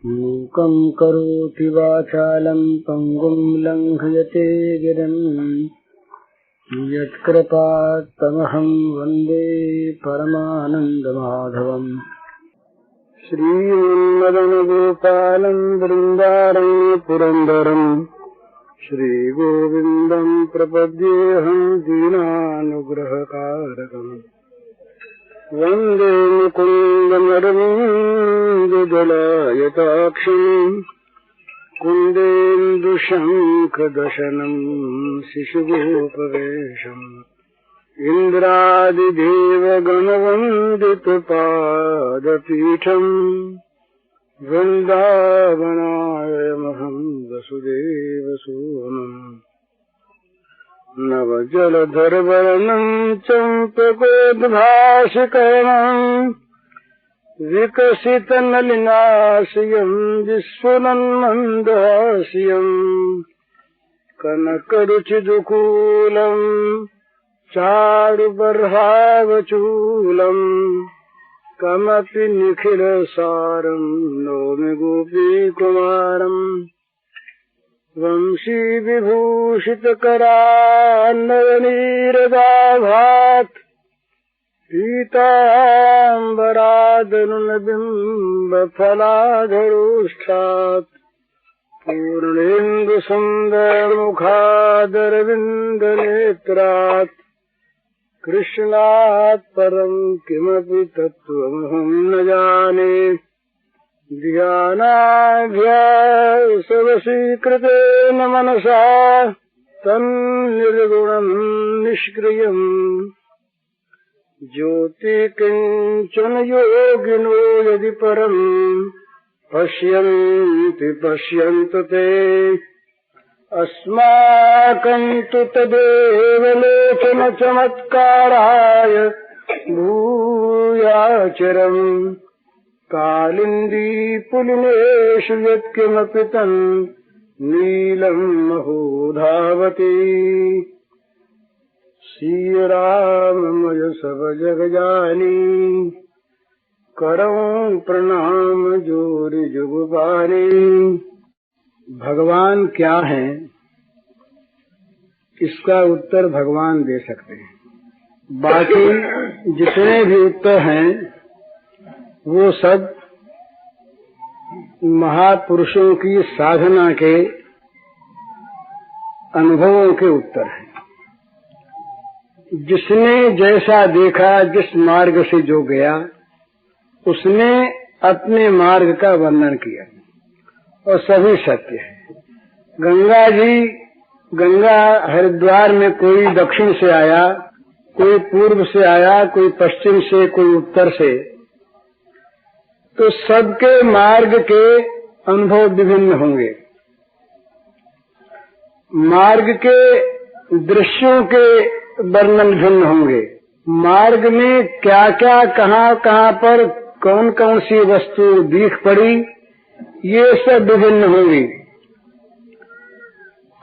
मूकं करोति वाचालं पङ्गुं लङ्घयते गिरिं यत्कृपात्तमहं वन्दे परमानन्दमाधवम्। श्रीमदनगोपालं वृन्दारण्य पुरन्दरं श्रीगोविन्दं प्रपद्येऽहं दीनानुग्रहकारकम्। वन्दे मुकुन्दमरविन्ददलायताक्षम् कुन्देन्दुशङ्खदशनं शिशुगोपवेशम् इन्द्रादिदेवगणवन्दितपादपीठम् वृन्दावनायमहं वसुदेवसूनम्। नवजलधरवर्णं चम्पकोद्भासिकरणं विकसितनलिनाश्यं विस्फुरन्मन्दहास्यं कनकरुचिदुकूलं चारुबर्हावचूलं कमपि निखिलसारं नौमि गोपीकुमारम्। वंशीविभूषितकरान्नयनीरदाभात् पीताम्बरादनुनबिम्बफलाधरोष्ठात् पूर्णेन्दुसुन्दरमुखादरविन्दनेत्रात् कृष्णात् परं किमपि तत्त्वमहं न जाने। ध्यानाभ्यासवशीकृतेन मनसा तन्निर्गुणं निष्क्रियम् ज्योति किञ्चन योगिनो यदि परं पश्यन्ति पश्यन्तु ते। अस्माकं तु तदेव लोचन चमत्काराय भूयाचरम् कालिन्दी पुलिनेषु यत्किमपि तन् नीलं महो धावति। श्रीराममय सब जग जानी करऊं प्रणाम जोरि जुगुबानी। भगवान क्या है, इसका उत्तर भगवान दे सकते हैं। बाकी जितने भी उत्तर हैं वो सब महापुरुषों की साधना के अनुभवों के उत्तर हैं। जिसने जैसा देखा, जिस मार्ग से जो गया, उसने अपने मार्ग का वर्णन किया और सभी सत्य है। गंगा हरिद्वार में कोई दक्षिण से आया, कोई पूर्व से आया, कोई पश्चिम से, कोई उत्तर से, तो सबके मार्ग के अनुभव विभिन्न होंगे। मार्ग के दृश्यों के वर्णन भिन्न होंगे। मार्ग में क्या क्या, कहाँ कहाँ पर कौन कौन सी वस्तु दिख पड़ी, ये सब विभिन्न होंगी।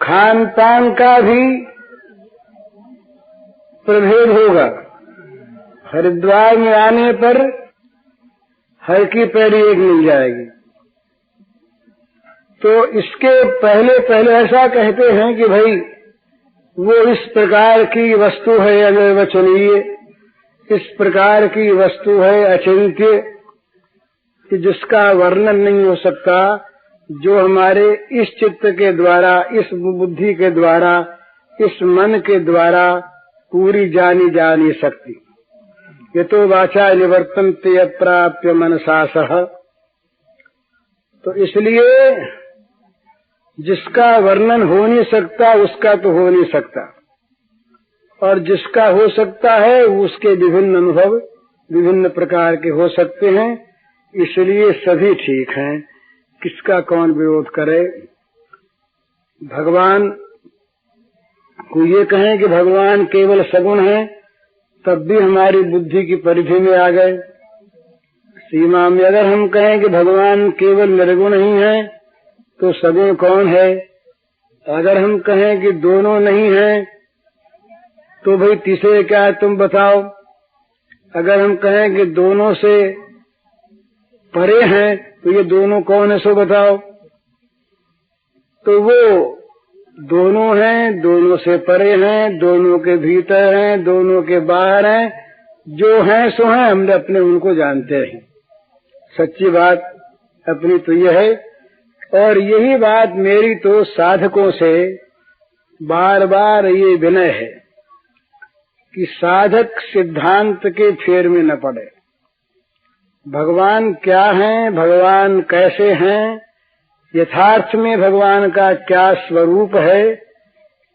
खान पान का भी प्रभेद होगा। हरिद्वार में आने पर हर की पैरी एक मिल जाएगी। तो इसके पहले ऐसा कहते हैं कि भाई वो इस प्रकार की वस्तु है अनिर्वचनीय, इस प्रकार की वस्तु है अचिंत्य, कि जिसका वर्णन नहीं हो सकता, जो हमारे इस चित्त के द्वारा, इस बुद्धि के द्वारा, इस मन के द्वारा पूरी जानी जा नहीं सकती। ये तो वाचा निवर्तन्ते अप्राप्य मनसा सह। तो इसलिए जिसका वर्णन हो नहीं सकता, उसका तो हो नहीं सकता, और जिसका हो सकता है उसके विभिन्न अनुभव विभिन्न प्रकार के हो सकते हैं। इसलिए सभी ठीक हैं, किसका कौन विरोध करे। भगवान को ये कहें कि भगवान केवल सगुण है, तब भी हमारी बुद्धि की परिधि में आ गए। सीमा में अगर हम कहें कि भगवान केवल निर्गुण ही है, तो सगुण कौन है। अगर हम कहें कि दोनों नहीं हैं, तो भाई तीसरे क्या है तुम बताओ। अगर हम कहें कि दोनों से परे हैं, तो ये दोनों कौन है सो बताओ। तो वो दोनों हैं, दोनों से परे हैं, दोनों के भीतर हैं, दोनों के बाहर हैं, जो हैं सो हैं, हम अपने उनको जानते हैं। सच्ची बात अपनी तो यह है, और यही बात मेरी तो साधकों से बार बार ये विनय है कि साधक सिद्धांत के फेर में न पड़े। भगवान क्या हैं, भगवान कैसे हैं, यथार्थ में भगवान का क्या स्वरूप है,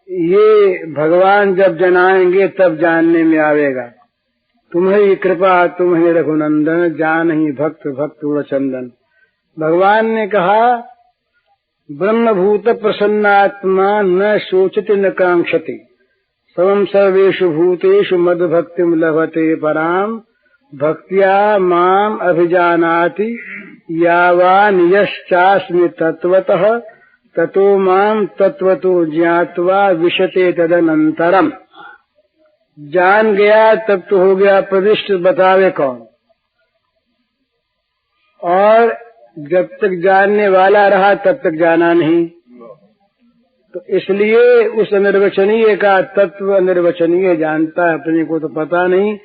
ये भगवान जब जनाएंगे तब जानने में आवेगा। तुम्हारी कृपा तुम्हें रघुनंदन, जानहि भक्त भक्त वचंदन। भगवान ने कहा ब्रह्मभूत प्रसन्नात्मा न शोचति न कांक्षति, समं सर्वेषु भूतेषु मद्भक्तिं लभते पराम, भक्त्या माम अभिजानाति यावान यश्चास्मि तत्वतः, ततो माम तत्वतो ज्ञात्वा विशते तदनंतरम। जान गया तब तो हो गया प्रविष्ट, बतावे कौन। और जब तक जानने वाला रहा तब तक जाना नहीं। तो इसलिए उस अनिर्वचनीय का तत्व अनिर्वचनीय जानता है, अपने को तो पता नहीं।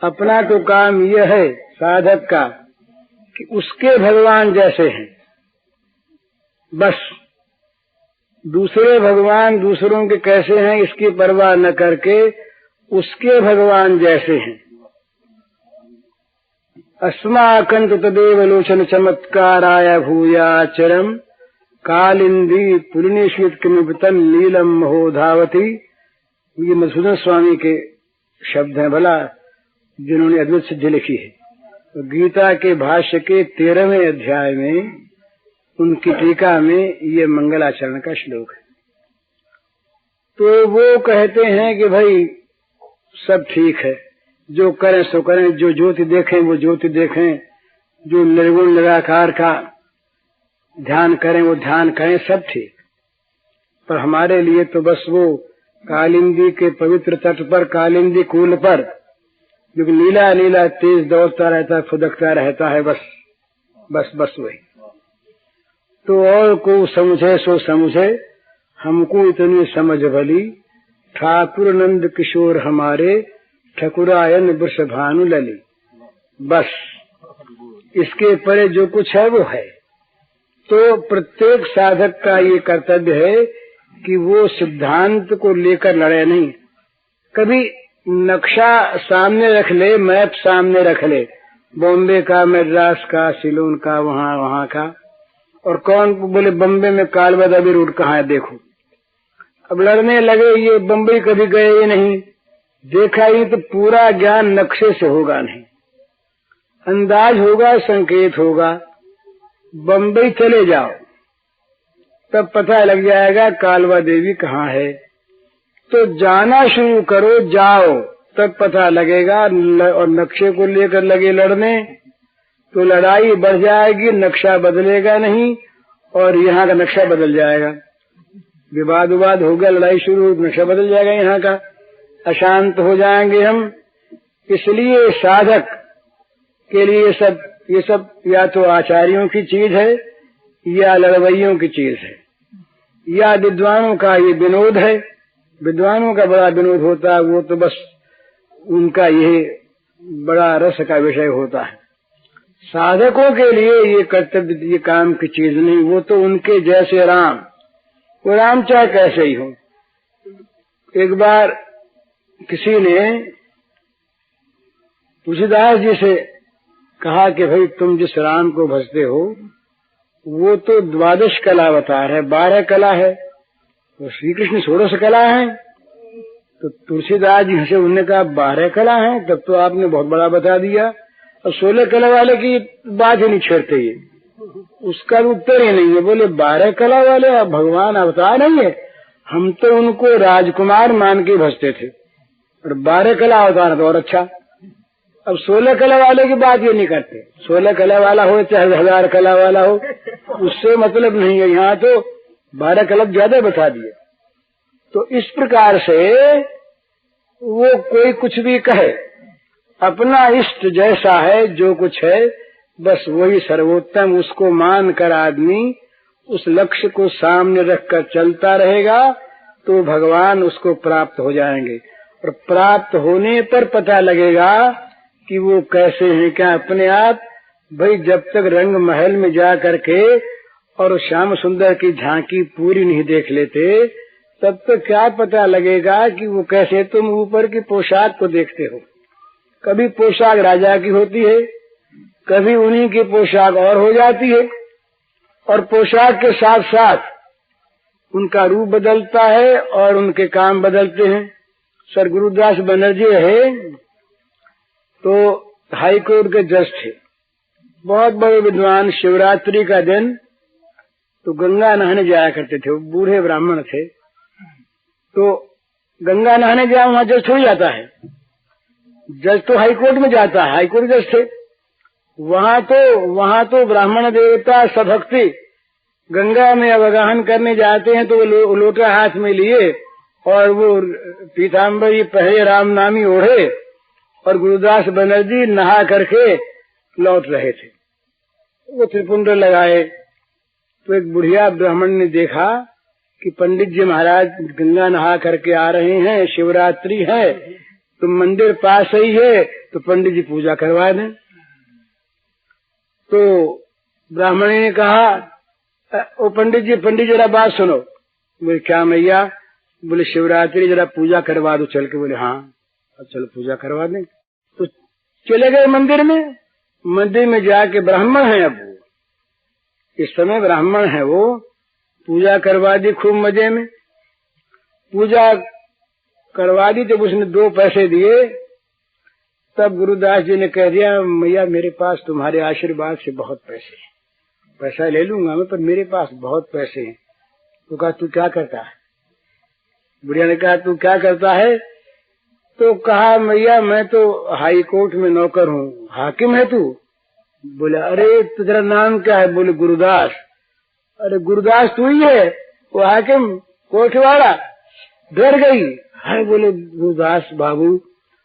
अपना तो काम यह है साधक का कि उसके भगवान जैसे हैं, बस दूसरे भगवान दूसरों के कैसे हैं इसकी परवाह न करके उसके भगवान जैसे हैं। अस्माकंत तदेव लोचन चमत्काराय भूयाचरम, कालिंदी पुलिनीश्वित किमितन नीलम महोधावती। ये मधुसूदन स्वामी के शब्द हैं भला, जिन्होंने अद्वैत सिद्धि लिखी है। तो गीता के भाष्य के 13वें अध्याय में उनकी टीका में ये मंगलाचरण का श्लोक है। तो वो कहते हैं कि भाई सब ठीक है, जो करें सो करें, जो ज्योति देखें वो ज्योति देखें, जो निर्गुण निराकार का ध्यान करें वो ध्यान करें, सब ठीक। पर हमारे लिए तो बस वो कालिंदी के पवित्र तट पर, कालिंदी कूल पर जो नीला नीला तेज दौड़ता रहता है, फुदकता रहता है, बस बस बस वही। तो और को समझे सो समझे, हमको इतनी समझ भली, ठाकुर नंद किशोर हमारे, ठकुरायन वृषभानु लली। बस इसके परे जो कुछ है वो है। तो प्रत्येक साधक का ये कर्तव्य है कि वो सिद्धांत को लेकर लड़े नहीं। कभी नक्शा सामने रख ले, मैप सामने रख ले, बॉम्बे का, मद्रास का, सिलोन का, वहाँ का, और कौन बोले बम्बे में कालबादाबी रूट कहाँ है देखो। अब लड़ने लगे, ये बम्बई कभी गए ही नहीं, देखा ही, तो पूरा ज्ञान नक्शे से होगा नहीं, अंदाज होगा, संकेत होगा। बम्बई चले जाओ तब पता लग जाएगा कालवा देवी कहाँ है। तो जाना शुरू करो, जाओ, तब पता लगेगा। और नक्शे को लेकर लगे लड़ने तो लड़ाई बढ़ जाएगी, नक्शा बदलेगा नहीं और यहाँ का नक्शा बदल जाएगा। विवाद विवाद हो गया, लड़ाई शुरू, नक्शा बदल जाएगा, यहाँ का अशांत हो जाएंगे हम। इसलिए साधक के लिए ये सब या तो आचार्यों की चीज है या लड़वैयों की चीज है, या विद्वानों का ये विनोद है। विद्वानों का बड़ा विनोद होता है, वो तो बस उनका ये बड़ा रस का विषय होता है। साधकों के लिए ये कर्तव्य, ये काम की चीज नहीं। वो तो उनके जैसे राम, वो राम चाहे कैसे ही हो। एक बार किसी ने तुलसीदास जी से कहा कि भाई तुम जिस राम को भजते हो वो तो 12 कला अवतार है, 12 कला है, तो श्री कृष्ण 16 कला है। तो तुलसीदास जी से उन्होंने कहा 12 कला है, तब तो आपने बहुत बड़ा बता दिया। और 16 कला वाले की बात ही नहीं छेड़ते, ये उसका उत्तर ही नहीं है। बोले 12 कला वाले भगवान अवतार नहीं है, हम तो उनको राजकुमार मान के भजते थे, और 12 कला अवतार तो और अच्छा। अब 16 कला वाले की बात ये नहीं करते, 16 कला वाला हो चाहे 1000 कला वाला हो, उससे मतलब नहीं है। यहाँ तो 12 कला ज्यादा बता दिए। तो इस प्रकार से वो कोई कुछ भी कहे, अपना इष्ट जैसा है, जो कुछ है बस वही सर्वोत्तम, उसको मान कर आदमी उस लक्ष्य को सामने रखकर चलता रहेगा तो भगवान उसको प्राप्त हो जाएंगे। और प्राप्त होने पर पता लगेगा कि वो कैसे हैं। क्या अपने आप भाई जब तक रंग महल में जा करके और श्याम सुंदर की झांकी पूरी नहीं देख लेते तब तक क्या पता लगेगा कि वो कैसे। तुम ऊपर की पोशाक को देखते हो, कभी पोशाक राजा की होती है, कभी उन्हीं की पोशाक और हो जाती है, और पोशाक के साथ साथ उनका रूप बदलता है और उनके काम बदलते हैं। सर गुरुदास बनर्जी है तो हाई कोर्ट के जज थे, बहुत बड़े विद्वान। शिवरात्रि का दिन तो गंगा नहाने जाया करते थे, वो बूढ़े ब्राह्मण थे। तो गंगा नहाने जाया, वहाँ जज थोड़ी जाता है, जज तो हाई कोर्ट में जाता है, हाई कोर्ट जज थे। वहाँ तो ब्राह्मण देवता सभक्ति गंगा में अवगाहन करने जाते हैं तो वो लोटा हाथ में लिए और वो पीताम्बरी पहले राम नामी ओढ़े और गुरुदास बनर्जी नहा करके लौट रहे थे। वो त्रिपुंड लगाए तो एक बुढ़िया ब्राह्मण ने देखा कि पंडित जी महाराज गंगा नहा करके आ रहे हैं, शिवरात्रि है तो मंदिर पास ही है तो पंडित जी पूजा करवा दें। तो ब्राह्मण ने कहा, ओ पंडित जी जरा बात सुनो। बोले क्या मैया? बोले शिवरात्रि जरा पूजा करवा दो चल के। बोले हाँ अब चलो पूजा करवा दें। तो चले गए मंदिर में। मंदिर में जाके ब्राह्मण है, अब वो इस समय ब्राह्मण है, वो पूजा करवा दी खूब मजे में। पूजा करवा दी जब उसने 2 पैसे दिए तब गुरुदास जी ने कह दिया, मैया मेरे पास तुम्हारे आशीर्वाद से बहुत पैसे हैं, पैसा ले लूंगा मैं पर मेरे पास बहुत पैसे हैं। तो कहा तू क्या करता है? बुढ़िया ने कहा तू क्या करता है? तो कहा मैया मैं तो हाई कोर्ट में नौकर हूँ। हाकिम है तू? बोले अरे तेरा नाम क्या है? बोले गुरुदास। अरे गुरुदास तू ही है वो हाकिम कोर्ट वाला? डर गई है। बोले गुरुदास बाबू।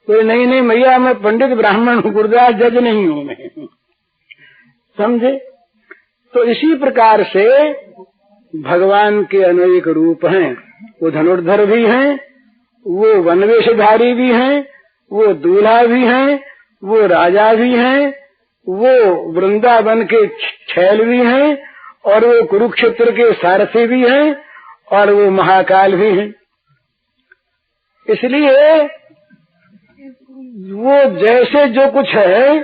बोले नहीं मैया मैं पंडित ब्राह्मण हूँ, गुरुदास जज नहीं हूँ मैं। समझे? तो इसी प्रकार से भगवान के अनेक रूप हैं। वो धनुर्धर भी हैं, वो वनवेशधारी भी हैं, वो दूल्हा भी हैं, वो राजा भी हैं, वो वृंदावन के छैल भी हैं, और वो कुरुक्षेत्र के सारथी भी हैं, और वो महाकाल भी हैं। इसलिए वो जैसे जो कुछ है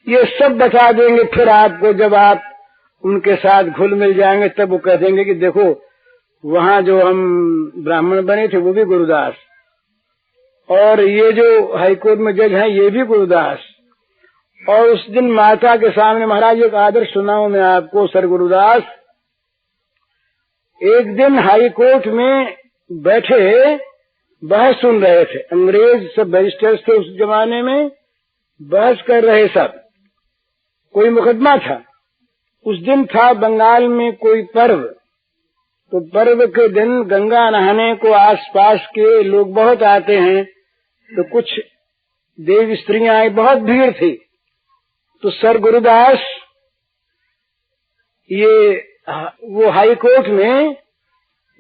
ये सब बता देंगे। फिर आपको जब आप उनके साथ घुल मिल जाएंगे तब वो कह देंगे कि देखो वहाँ जो हम ब्राह्मण बने थे वो भी गुरुदास, और ये जो हाईकोर्ट में जज हैं ये भी गुरुदास। और उस दिन माता के सामने महाराज एक आदर्श सुनाऊं मैं आपको। सर गुरुदास एक दिन हाईकोर्ट में बैठे बहस सुन रहे थे। अंग्रेज सब बैरिस्टर्स थे उस जमाने में, बहस कर रहे सब। कोई मुकदमा था। उस दिन था बंगाल में कोई पर्व, तो पर्व के दिन गंगा नहाने को आसपास के लोग बहुत आते हैं। तो कुछ देव स्त्रियां आई, बहुत भीड़ थी। तो सर गुरुदास ये वो हाई कोर्ट में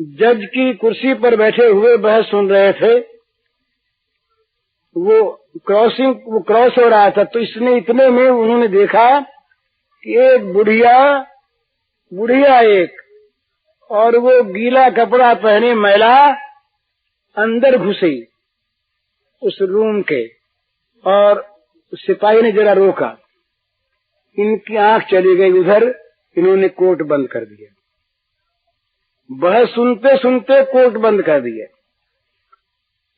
जज की कुर्सी पर बैठे हुए बहस सुन रहे थे। वो क्रॉस हो रहा था। तो इसने इतने में उन्होंने देखा कि एक बुढ़िया एक, और वो गीला कपड़ा पहने महिला अंदर घुसी उस रूम के, और सिपाही ने जरा रोका। इनकी आंख चली गई उधर, इन्होंने कोर्ट बंद कर दिया। बहस सुनते सुनते कोर्ट बंद कर दिया।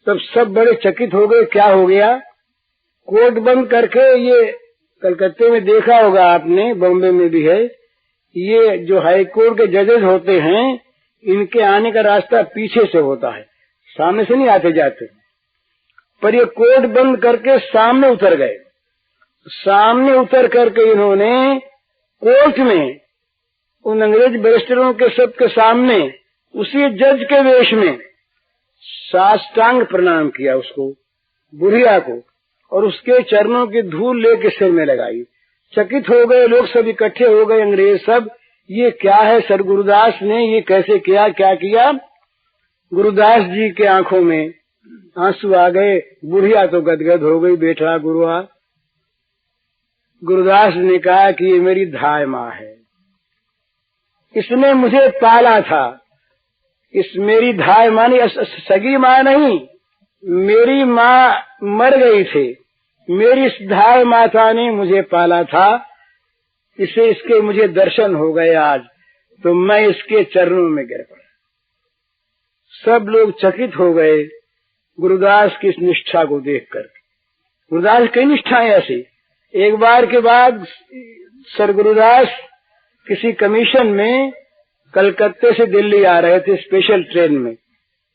तब सब बड़े चकित हो गए, क्या हो गया? कोर्ट बंद करके, ये कलकत्ते में देखा होगा आपने, बॉम्बे में भी है, ये जो हाई कोर्ट के जजेस होते हैं इनके आने का रास्ता पीछे से होता है, सामने से नहीं आते जाते। पर ये कोर्ट बंद करके सामने उतर गए। सामने उतर करके इन्होंने कोर्ट में उन अंग्रेज बैरिस्टरों के सबके सामने उसी जज के वेश में साष्टांग प्रणाम किया उसको, बुढ़िया को, और उसके चरणों की धूल लेके सिर में लगाई। चकित हो गए लोग, सब इकट्ठे हो गए, अंग्रेज सब, ये क्या है सर गुरुदास ने ये कैसे किया, क्या किया। गुरुदास जी के आंखों में आंसू आ गए, बुढ़िया तो गदगद हो गई, बेटा गुरुआ। गुरुदास ने कहा कि ये मेरी धाय माँ है, इसने मुझे पाला था। इस मेरी धाय माँ नहीं, सगी माँ नहीं, मेरी माँ मर गई थी, मेरी इस धाय माता ने मुझे पाला था, इसे इसके मुझे दर्शन हो गए आज, तो मैं इसके चरणों में गिर पड़ा। सब लोग चकित हो गए गुरुदास की इस निष्ठा को देखकर। गुरुदास कई निष्ठाएं ऐसी। एक बार के बाद सर गुरुदास किसी कमीशन में कलकत्ते से दिल्ली आ रहे थे स्पेशल ट्रेन में।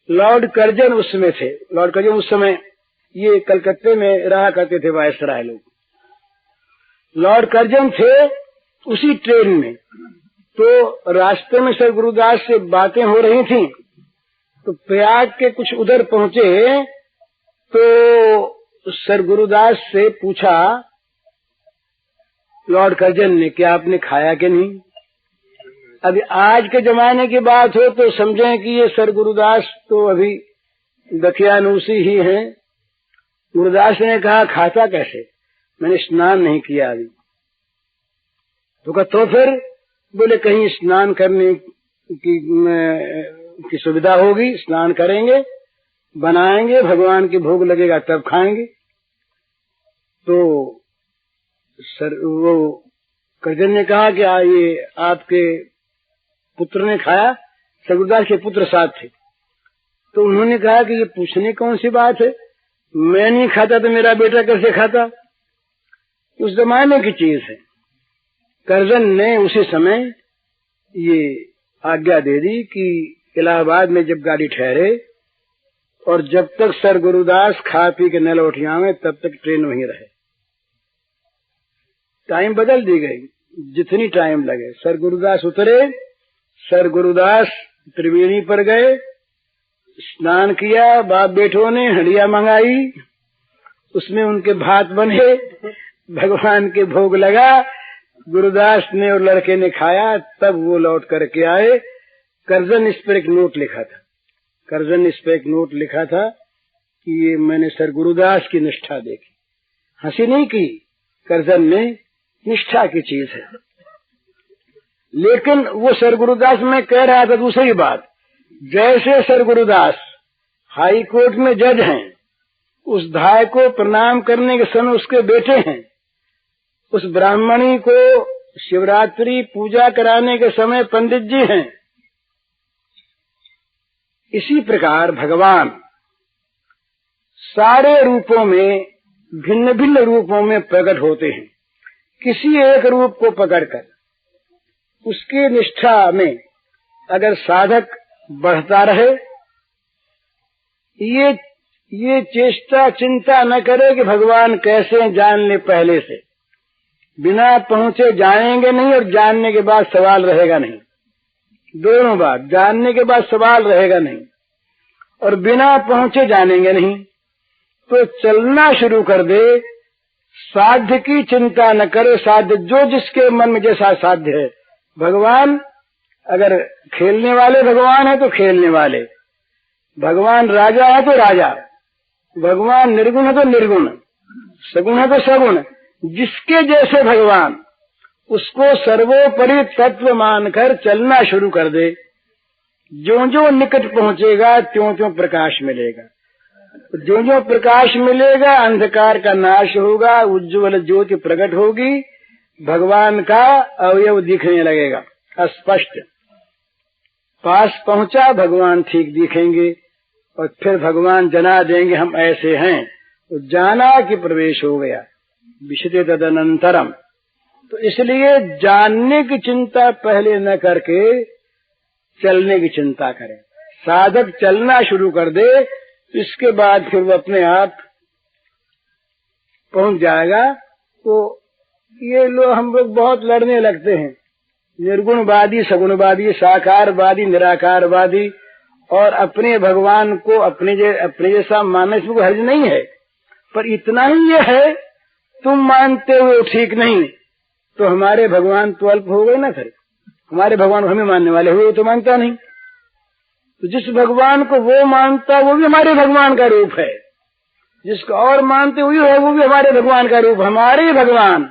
लॉर्ड कर्जन उसमें थे। लॉर्ड कर्जन उस समय ये कलकत्ते में रहा करते थे, वायसराय लोग। लॉर्ड कर्जन थे उसी ट्रेन में। तो रास्ते में सर गुरुदास से बातें हो रही थी, तो प्रयाग के कुछ उधर पहुंचे तो सर गुरुदास से पूछा लॉर्ड कर्जन ने कि आपने खाया कि नहीं। अभी आज के जमाने की बात हो तो समझें कि ये सर गुरुदास तो अभी दखियानूसी ही हैं। गुरुदास ने कहा खाता कैसे, मैंने स्नान नहीं किया अभी। तो कहा तो फिर, बोले कहीं स्नान करने की सुविधा होगी, स्नान करेंगे, बनाएंगे, भगवान के भोग लगेगा तब खाएंगे। तो सर वो कर्जन ने कहा कि ये आपके पुत्र ने खाया। सर गुरुदास के पुत्र साथ थे। तो उन्होंने कहा कि ये पूछने कौन सी बात है, मैं नहीं खाता तो मेरा बेटा कैसे खाता। उस जमाने की चीज है। कर्जन ने उसी समय ये आज्ञा दे दी कि इलाहाबाद में जब गाड़ी ठहरे और जब तक सर गुरुदास खा पी के न लौट आवे तब तक ट्रेन वहीं रहे। टाइम बदल दी गई, जितनी टाइम लगे। सर गुरुदास उतरे, सर गुरुदास त्रिवेणी पर गए, स्नान किया, बाप बेटों ने हंडिया मंगाई, उसमें उनके भात बने, भगवान के भोग लगा, गुरुदास ने और लड़के ने खाया, तब वो लौट करके आए। कर्जन इस पर एक नोट लिखा था, कर्जन इस पर एक नोट लिखा था कि ये मैंने सर गुरुदास की निष्ठा देखी। हंसी नहीं की कर्जन ने, निष्ठा की चीज है। लेकिन वो सर गुरुदास में कह रहा था दूसरी बात। जैसे सर गुरुदास हाई कोर्ट में जज हैं, उस धाय को प्रणाम करने के समय उसके बेटे हैं, उस ब्राह्मणी को शिवरात्रि पूजा कराने के समय पंडित जी हैं, इसी प्रकार भगवान सारे रूपों में, भिन्न भिन्न रूपों में प्रकट होते हैं। किसी एक रूप को पकड़कर उसकी निष्ठा में अगर साधक बढ़ता रहे, ये चेष्टा चिंता न करे कि भगवान कैसे जान ले, पहले से बिना पहुंचे जानेंगे नहीं और जानने के बाद सवाल रहेगा नहीं। दोनों बात, जानने के बाद सवाल रहेगा नहीं और बिना पहुंचे जानेंगे नहीं। तो चलना शुरू कर दे, साध्य की चिंता न करे, साध्य जो जिसके मन में जैसा साध्य है। भगवान अगर खेलने वाले भगवान है तो खेलने वाले, भगवान राजा है तो राजा, भगवान निर्गुण है तो निर्गुण, सगुण है तो सगुण, जिसके जैसे भगवान, उसको सर्वोपरि तत्व मानकर चलना शुरू कर दे। जो जो निकट पहुंचेगा त्यों त्यों प्रकाश मिलेगा, जो जो प्रकाश मिलेगा अंधकार का नाश होगा, उज्ज्वल ज्योति प्रकट होगी, भगवान का अवयव दिखने लगेगा स्पष्ट। पास पहुंचा भगवान ठीक दिखेंगे और फिर भगवान जना देंगे हम ऐसे हैं। तो जाना कि प्रवेश हो गया, विशते तदनंतरम। तो इसलिए जानने की चिंता पहले न करके चलने की चिंता करें। साधक चलना शुरू कर दे, इसके बाद फिर वो अपने आप पहुंच जाएगा। तो ये लोग, हम लोग बहुत लड़ने लगते हैं, निर्गुणवादी, सगुणवादी, साकारवादी, निराकारवादी, और अपने भगवान को अपने जैसा मानने से हर्ज नहीं है। पर इतना ही ये है, तुम मानते हो ठीक नहीं, तो हमारे भगवान तो अल्प हो गए ना। फिर हमारे भगवान को हमें मानने वाले हुए तो मानता नहीं। तो जिस भगवान को वो मानता वो भी हमारे भगवान का रूप है, जिसको और मानते हुए है वो भी हमारे भगवान का रूप। हमारे भगवान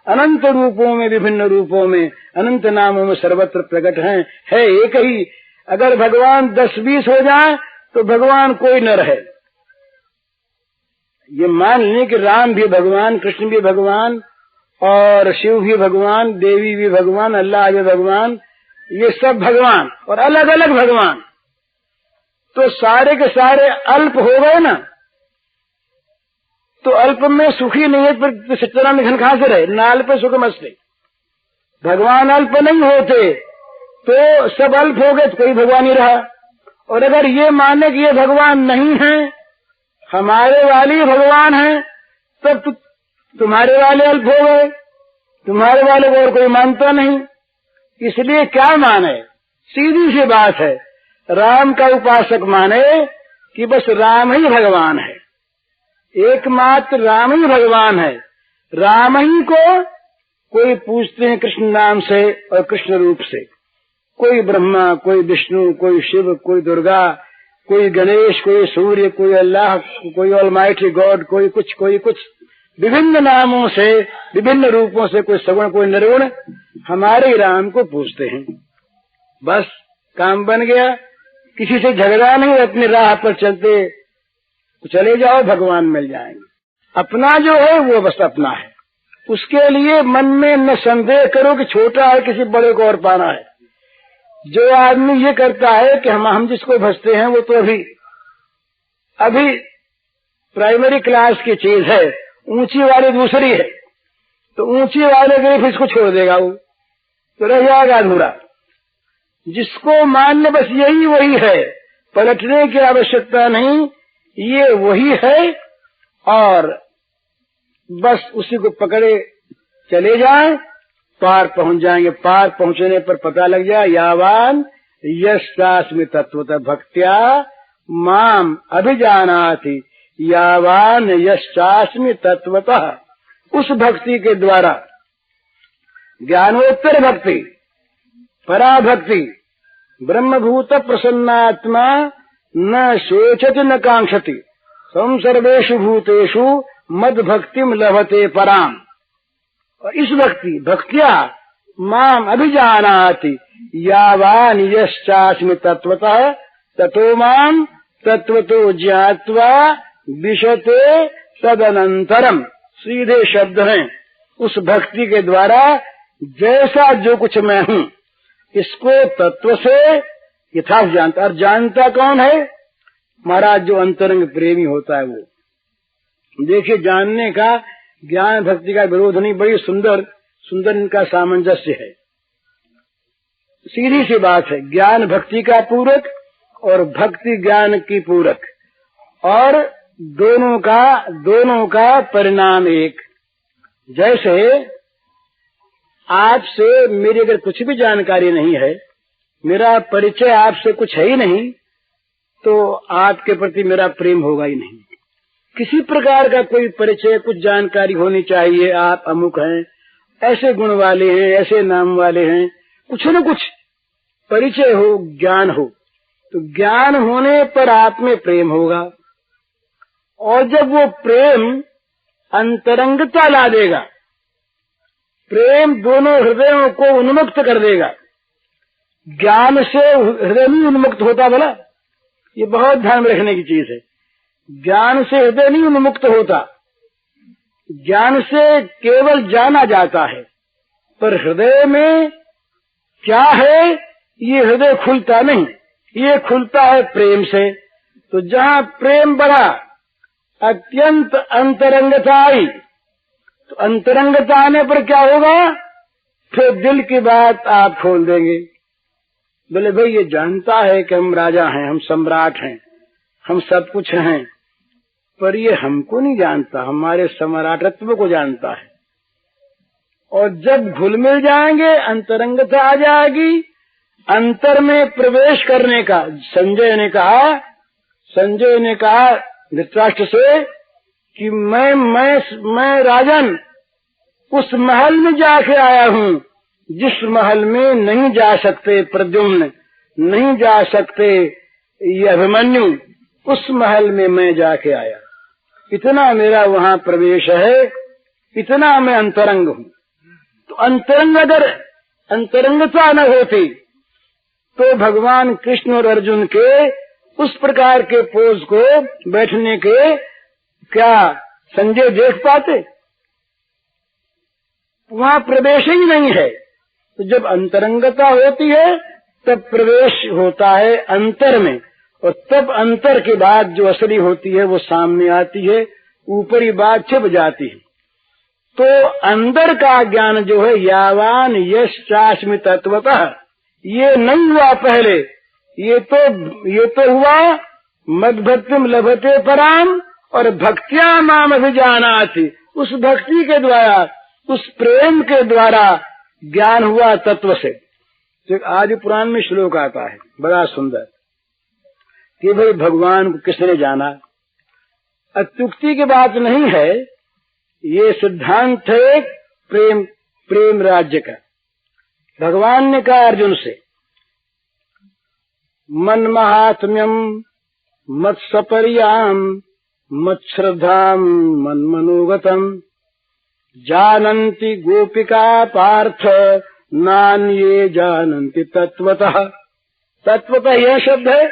अनंत रूपों में, विभिन्न रूपों में, अनंत नामों में सर्वत्र प्रकट हैं, है एक ही। अगर भगवान 10-20 हो जाए तो भगवान कोई न रहे। ये मान लें कि राम भी भगवान, कृष्ण भी भगवान, और शिव भी भगवान, देवी भी भगवान, अल्लाह भी भगवान, ये सब भगवान और अलग अलग भगवान, तो सारे के सारे अल्प हो गए ना। तो अल्प में सुखी नहीं है, फिर सच्चिदानंद घन कहां से रहे? नाल पे सुख मस्ती। भगवान अल्प नहीं होते तो सब अल्प हो गए तो कोई भगवान ही रहा। और अगर ये माने कि ये भगवान नहीं है, हमारे वाले भगवान हैं, तब तुम्हारे वाले अल्प हो गए, तुम्हारे वाले को और कोई मानता नहीं। इसलिए क्या माने? सीधी सी बात है, राम का उपासक माने कि बस राम ही भगवान है, एकमात्र राम ही भगवान है। राम ही को कोई पूजते हैं कृष्ण नाम से और कृष्ण रूप से, कोई ब्रह्मा, कोई विष्णु, कोई शिव, कोई दुर्गा, कोई गणेश, कोई सूर्य, कोई अल्लाह, कोई ऑलमाइटी गॉड, कोई कुछ विभिन्न नामों से, विभिन्न रूपों से, कोई सगुण, कोई निर्गुण, हमारे राम को पूजते हैं। बस काम बन गया। किसी से झगड़ा नहीं, अपनी राह पर चलते चले जाओ, भगवान मिल जाएंगे। अपना जो है वो बस अपना है, उसके लिए मन में न संदेह करो कि छोटा है, किसी बड़े को और पाना है। जो आदमी ये करता है कि हम जिसको भजते हैं वो तो अभी प्राइमरी क्लास की चीज है, ऊंची वाली दूसरी है, तो ऊंची वाले के लिए इसको छोड़ देगा, वो तो रह जाएगा अधूरा। जिसको मानने बस यही वही है, पलटने की आवश्यकता नहीं, ये वही है, और बस उसी को पकड़े चले जाएं, पार पहुंच जाएंगे। पार पहुंचने पर पता लग जाए, यावान यस्यास्मि तत्वतः भक्त्या माम अभिजानाति, यावान यस्यास्मि तत्वतः। उस भक्ति के द्वारा, ज्ञानोत्तर भक्ति, पराभक्ति, ब्रह्मभूत प्रसन्नात्मा न शोचति न कांक्षति, सम सर्वेषु भूतेषु मद भक्तिम लभते पराम। और इस भक्त्या माम अभिजानाति, यावान यश्चास्मि तत्वतः ततो माम तत्वतो ज्ञात्वा विशते तदनंतरम। सीधे शब्द हैं, उस भक्ति के द्वारा जैसा जो कुछ मैं हूँ इसको तत्व से यथार्थ जानता। और जानता कौन है? महाराज जो अंतरंग प्रेमी होता है वो। देखिए, जानने का ज्ञान भक्ति का विरोध नहीं, बड़ी सुंदर इनका सामंजस्य है। सीधी सी बात है, ज्ञान भक्ति का पूरक और भक्ति ज्ञान की पूरक, और दोनों का परिणाम एक। जैसे आपसे मेरी अगर कुछ भी जानकारी नहीं है, मेरा परिचय आपसे कुछ है ही नहीं, तो आपके प्रति मेरा प्रेम होगा ही नहीं। किसी प्रकार का कोई परिचय, कुछ जानकारी होनी चाहिए, आप अमुक हैं, ऐसे गुण वाले हैं, ऐसे नाम वाले हैं, कुछ न कुछ परिचय हो, ज्ञान हो, तो ज्ञान होने पर आप में प्रेम होगा। और जब वो प्रेम अंतरंगता ला देगा, प्रेम दोनों हृदयों को उन्मुक्त कर देगा। ज्ञान से हृदय नहीं उन्मुक्त होता, भला ये बहुत ध्यान में रखने की चीज है। ज्ञान से हृदय नहीं उन्मुक्त होता, ज्ञान से केवल जाना जाता है, पर हृदय में क्या है ये हृदय खुलता नहीं, ये खुलता है प्रेम से। तो जहाँ प्रेम बढ़ा, अत्यंत अंतरंगता आई, तो अंतरंगता आने पर क्या होगा? फिर दिल की बात आप खोल देंगे। बोले भाई ये जानता है कि हम राजा हैं, हम सम्राट हैं, हम सब कुछ हैं, पर ये हमको नहीं जानता, हमारे सम्राटत्व को जानता है। और जब घुल मिल जाएंगे, अंतरंगता आ जाएगी, अंतर में प्रवेश करने का। संजय ने कहा धृतराष्ट्र से कि मैं राजन, उस महल में जाके आया हूँ जिस महल में नहीं जा सकते प्रद्युम्न, नहीं जा सकते ये अभिमन्यु, उस महल में मैं जाके आया। इतना मेरा वहाँ प्रवेश है, इतना मैं अंतरंग हूँ। तो अंतरंग अगर अंतरंगता न होती तो भगवान कृष्ण और अर्जुन के उस प्रकार के पोज को बैठने के क्या संजय देख पाते? वहाँ प्रवेश ही नहीं है। तो जब अंतरंगता होती है तब प्रवेश होता है अंतर में, और तब अंतर के बाद जो असली होती है वो सामने आती है, ऊपरी बात छिप जाती है। तो अंदर का ज्ञान जो है यावान यश चास्मि तत्वतः, ये नहीं हुआ पहले, ये तो हुआ मद भक्तिम लभते पराम, और भक्त्या माम अभिजानाति, उस भक्ति के द्वारा, उस प्रेम के द्वारा ज्ञान हुआ तत्व से। तो आदि पुराण में श्लोक आता है बड़ा सुंदर कि भाई भगवान को किसने जाना। अत्युक्ति की बात नहीं है, ये सिद्धांत है प्रेम राज्य का। भगवान ने कहा अर्जुन से, मन महात्म्यम मत सपर्याम मत श्रद्धाम मन मनोगतम जानन्ति गोपिका पार्थ नान्ये जानन्ति तत्वतः। तत्वतः यह शब्द है,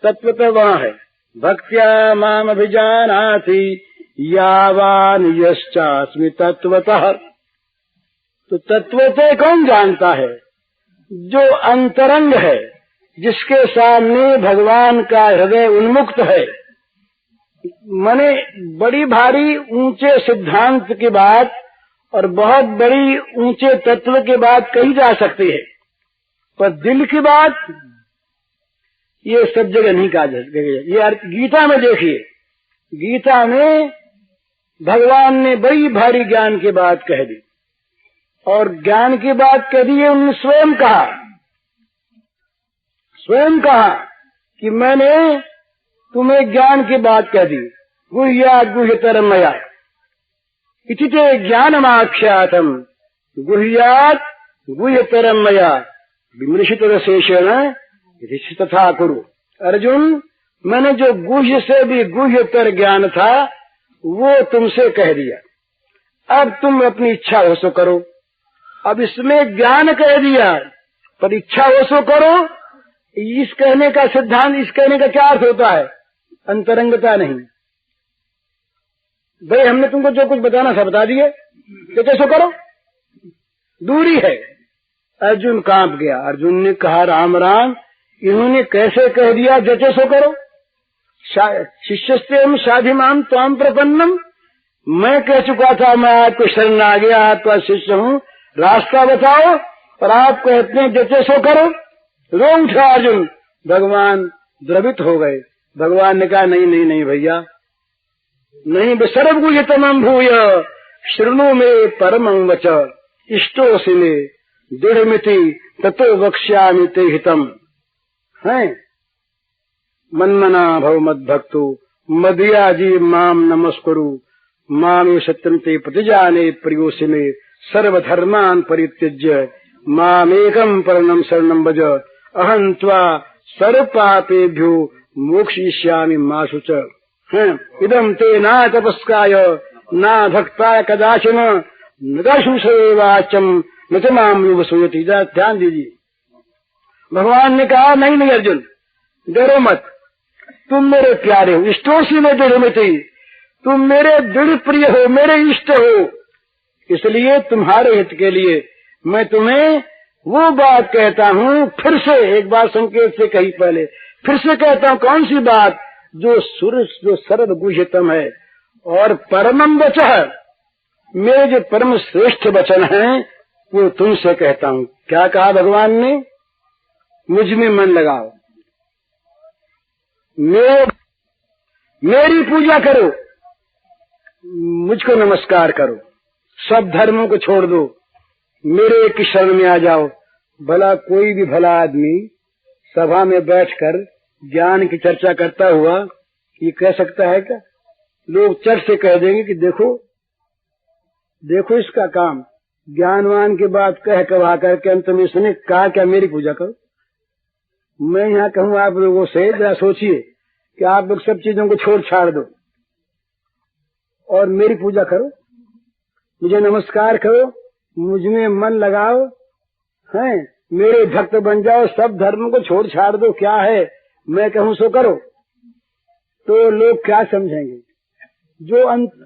तत्वतः वहाँ है भक्त्या माम अभिजानाति यावान यश्चास्मि तत्वतः। तो तत्वतः कौन जानता है? जो अंतरंग है, जिसके सामने भगवान का हृदय उन्मुक्त है। माने बड़ी भारी ऊंचे सिद्धांत की बात और बहुत बड़ी ऊंचे तत्व की बात कही जा सकती है, पर दिल की बात ये सब जगह नहीं कहा जा सकती। ये गीता में देखिए, गीता में भगवान ने बड़ी भारी ज्ञान की बात कह दी, और ज्ञान की बात कह दी है उन्होंने स्वयं कहा कि मैंने तुम्हें ज्ञान की बात कह दी। गुह्या गुह्यतरम मया इति ते ज्ञानमाख्यातम गुह्यात् गुह्यतरम मया विमृशित रसेषेण तथा कुरु। अर्जुन, मैंने जो गुह्य से भी गुह्यतर ज्ञान था वो तुमसे कह दिया, अब तुम अपनी इच्छा हो सो करो। अब इसमें ज्ञान कह दिया पर इच्छा हो सो करो, इस कहने का सिद्धांत, इस कहने का क्या अर्थ होता है? अंतरंगता नहीं। भाई हमने तुमको जो कुछ बताना था बता दिए, तो कैसे करो, दूरी है। अर्जुन कांप गया। अर्जुन ने कहा राम राम, इन्होंने कैसे कह दिया जैसे सो करो। शिष्यस्तेम साधिमाम त्वाम प्रपन्नम, मैं कह चुका था मैं आपको शरण आ गया, आपका शिष्य हूँ, रास्ता बताओ, और आप कहते हैं जैसे सो करो। रो उठा अर्जुन, भगवान द्रवित हो गए। भगवान ने कहा नहीं नहीं नहीं भैया नहीं, सर्वगुह्यतमं भूय शृणु मे परमं वच इष्टोऽसि मे दृढ़मिति ततो वक्ष्यामि ते हितम्। है मन्मना भव मद्भक्तो मदीयाजी माम नमस्कुरु मामे सत्यं ते प्रतिजाने प्रियोऽसि मे सर्वधर्मान् परित्यज्य मामेकं परमं शरणं भज अहं त्वा सर्वपापेभ्यो मोक्षयिष्यामि मा शुच। इदं ते न तपस्काय न भक्ताय कदाचन न दशुषे वाचम न च माम युवसूयति। ध्यान दीजिए, भगवान ने कहा नहीं नहीं अर्जुन डरो मत, तुम मेरे प्यारे हो, इष्टोसी में दृढ़मिति, तुम मेरे दृढ़ प्रिय हो, मेरे इष्ट हो, इसलिए तुम्हारे हित के लिए मैं तुम्हें वो बात कहता हूँ। फिर से एक बार संकेत से कही पहले, फिर से कहता हूँ कौन सी बात? जो सर्वगुह्यतम है और परमम वचः, मेरे जो परम श्रेष्ठ वचन हैं वो तुमसे कहता हूँ। क्या कहा भगवान ने? मुझ में मन लगाओ, मेरी पूजा करो, मुझको नमस्कार करो, सब धर्मों को छोड़ दो, मेरे एक शरण में आ जाओ। भला कोई भी भला आदमी सभा में बैठकर ज्ञान की चर्चा करता हुआ ये कह सकता है क्या? लोग चट से कह देंगे कि देखो देखो इसका काम, ज्ञानवान की बात कह कहा करके अंत में इसने कहा क्या मेरी पूजा करो। मैं यहाँ कहूँ आप लोगों से, जरा सोचिए कि आप लोग सब चीजों को छोड़ छाड़ दो और मेरी पूजा करो, मुझे नमस्कार करो, मुझमें मन लगाओ, हैं, मेरे भक्त बन जाओ, सब धर्म को छोड़ छाड़ दो, क्या है मैं कहूँ सो करो, तो लोग क्या समझेंगे? जो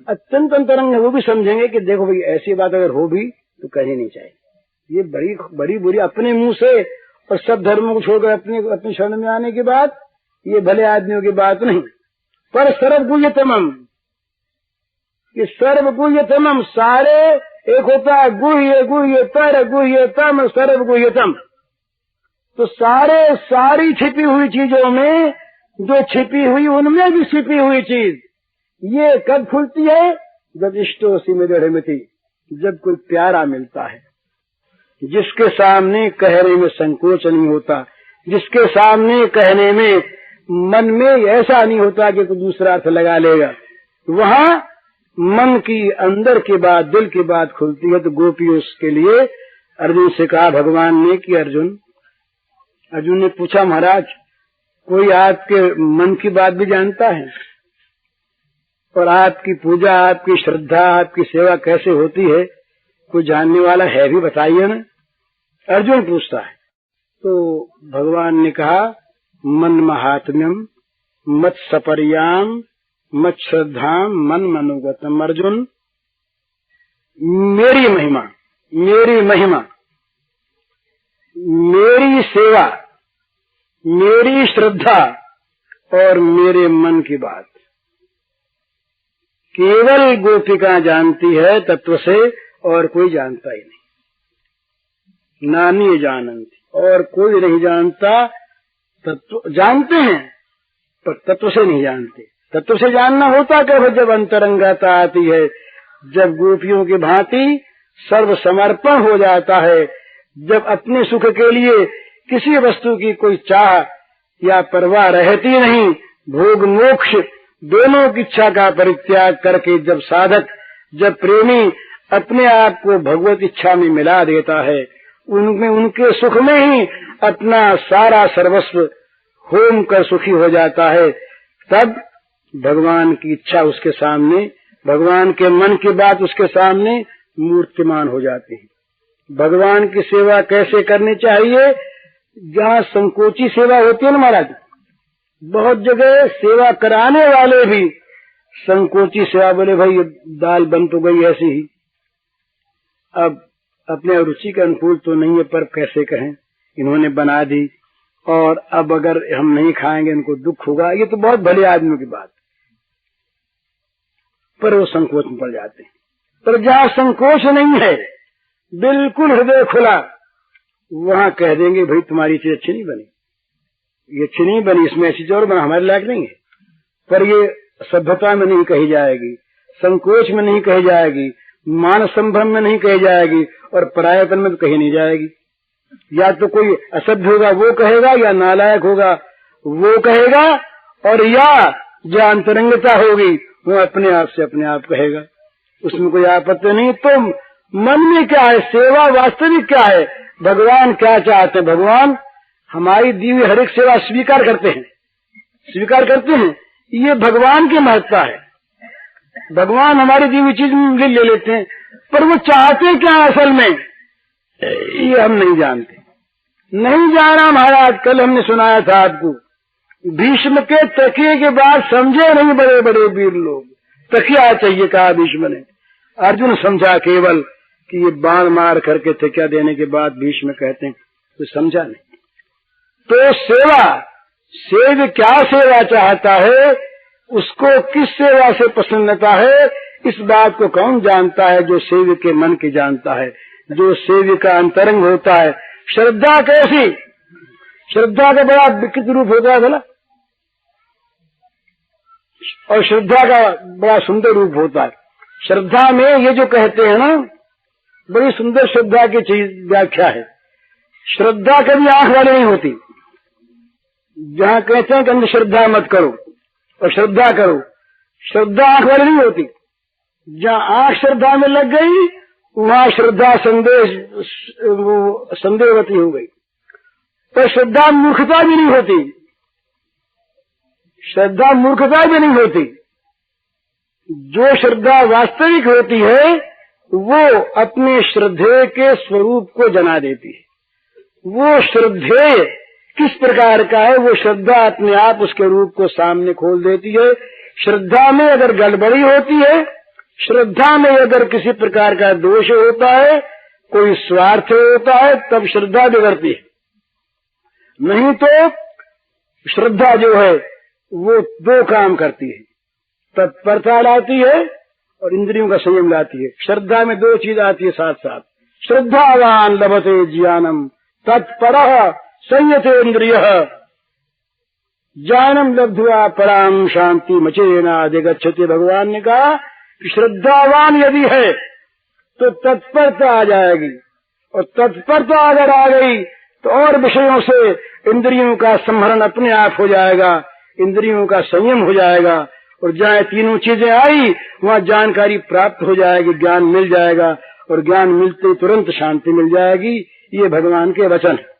अत्यंत अंतरंग है वो भी समझेंगे कि देखो भाई ऐसी बात अगर हो भी तो कहनी नहीं चाहिए, ये बड़ी बड़ी बुरी अपने मुंह से और सब धर्मों को छोड़कर अपनी शरण में आने की बात, ये भले आदमियों की बात नहीं। पर सर्वगुह्यतमम, ये सर्वगुह्यतमम, सारे एक होता है गुह्य गुह्यतर गुह्यतम सर्वगुह्यतम। तो सारी छिपी हुई चीजों में जो छिपी हुई उनमें भी छिपी हुई चीज ये कब खुलती है? जब इष्टोसी में दृढ़मिति, जब कोई प्यारा मिलता है, जिसके सामने कहने में संकोच नहीं होता, जिसके सामने कहने में मन में ऐसा नहीं होता कि कोई दूसरा अर्थ लगा लेगा, वहाँ मन की अंदर की बात, दिल की बात खुलती है। तो गोपी उसके लिए अर्जुन से कहा भगवान ने कि अर्जुन ने पूछा महाराज कोई आपके मन की बात भी जानता है और आपकी पूजा, आपकी श्रद्धा, आपकी सेवा कैसे होती है, कोई जानने वाला है भी बताइए ना, अर्जुन पूछता है। तो भगवान ने कहा मन महात्म्यम मत सपर्याम मत श्रद्धाम मन मनोगतम। अर्जुन मेरी महिमा, मेरी सेवा, मेरी श्रद्धा और मेरे मन की बात केवल गोपिका जानती है तत्व से, और कोई जानता ही नहीं। नानी जानती, और कोई नहीं जानता। तत्व जानते हैं पर तत्व से नहीं जानते। तत्व से जानना होता कब? जब अंतरंगता आती है, जब गोपियों की भांति सर्व समर्पण हो जाता है, जब अपने सुख के लिए किसी वस्तु की कोई चाह या परवाह रहती नहीं, भोग मोक्ष दोनों की इच्छा का परित्याग करके जब साधक, जब प्रेमी अपने आप को भगवत इच्छा में मिला देता है, उनमें उनके सुख में ही अपना सारा सर्वस्व होम कर सुखी हो जाता है, तब भगवान की इच्छा उसके सामने, भगवान के मन की बात उसके सामने मूर्तिमान हो जाती है। भगवान की सेवा कैसे करनी चाहिए? जहाँ संकोची सेवा होती है ना महाराज, बहुत जगह सेवा कराने वाले भी संकोची सेवा, बोले भाई ये दाल बन तो गई ऐसी ही, अब अपने रुचि के अनुकूल तो नहीं है, पर कैसे कहें, इन्होंने बना दी और अब अगर हम नहीं खाएंगे इनको दुख होगा। ये तो बहुत भले आदमियों की बात, पर वो संकोच में पड़ जाते हैं। पर जहाँ संकोच नहीं है, बिल्कुल हृदय खुला, वहाँ कह देंगे भाई तुम्हारी चीज अच्छी नहीं बनी, ये अच्छी नहीं बनी, इसमें ऐसी और बना, हमारे लायक नहीं है। पर ये सभ्यता में नहीं कही जाएगी, संकोच में नहीं कही जाएगी, मान संभ्रम में नहीं कही जाएगी, और परायपन में तो कही नहीं जाएगी। या तो कोई असभ्य होगा वो कहेगा, या नालायक होगा वो कहेगा, और या जो अंतरंगता होगी वो अपने आप से अपने आप कहेगा, उसमें कोई आपत्ति नहीं। तो मन में क्या है, सेवा वास्तविक क्या है, भगवान क्या चाहते हैं? भगवान हमारी दी हुई हर एक सेवा स्वीकार करते हैं, ये भगवान की महत्ता है। भगवान हमारी दी हुई चीज ले लेते हैं, पर वो चाहते क्या असल में, ये हम नहीं जानते, नहीं जाना महाराज। कल हमने सुनाया था आपको, भीष्म के तकिए के बाद समझे नहीं बड़े बड़े वीर लोग, तकिया चाहिए कहा भीष्म ने। अर्जुन समझा केवल कि ये बाण मार करके तकिया देने के बाद भीष्म कहते हैं, तो समझा नहीं। तो सेव क्या सेवा चाहता है, उसको किस सेवा से प्रसन्नता है, इस बात को कौन जानता है? जो सेव के मन की जानता है, जो सेव का अंतरंग होता है। श्रद्धा कैसी, श्रद्धा का बड़ा विकृत रूप होता है भला, और श्रद्धा का बड़ा सुंदर रूप होता है। श्रद्धा में ये जो कहते हैं ना, बड़ी सुंदर श्रद्धा की चीज व्याख्या है। श्रद्धा कभी आंख वाली नहीं होती। जहाँ कहते हैं कि अंधश्रद्धा मत करो और श्रद्धा करो, श्रद्धा आंख वाली नहीं होती। जहाँ आंख श्रद्धा में लग गई वहाँ श्रद्धा संदेहवती हो गई। पर श्रद्धा मूर्खता भी नहीं होती, श्रद्धा मूर्खता भी नहीं होती। जो श्रद्धा वास्तविक होती है वो अपने श्रद्धेय के स्वरूप को जना देती है। वो श्रद्धेय किस प्रकार का है, वो श्रद्धा अपने आप उसके रूप को सामने खोल देती है। श्रद्धा में अगर गड़बड़ी होती है, श्रद्धा में अगर किसी प्रकार का दोष होता है, कोई स्वार्थ होता है, तब श्रद्धा बिगड़ती है। नहीं तो श्रद्धा जो है वो दो काम करती है, तत्परता लाती है और इंद्रियों का संयम लाती है। श्रद्धा में दो चीज आती है साथ साथ। श्रद्धावान लभते ज्ञानम तत्परः संयते इंद्रियः ज्ञानम लब्ध्वा पराम शांति मचेनाधिगच्छति। भगवान ने कहा कि श्रद्धावान यदि है तो तत्परता आ जाएगी, और तत्परता अगर आ गई तो और विषयों से इंद्रियों का संहरण अपने आप हो जाएगा, इंद्रियों का संयम हो जाएगा, और जहाँ तीनों चीजें आई वहाँ जानकारी प्राप्त हो जाएगी, ज्ञान मिल जाएगा, और ज्ञान मिलते तुरंत शांति मिल जाएगी। ये भगवान के वचन है।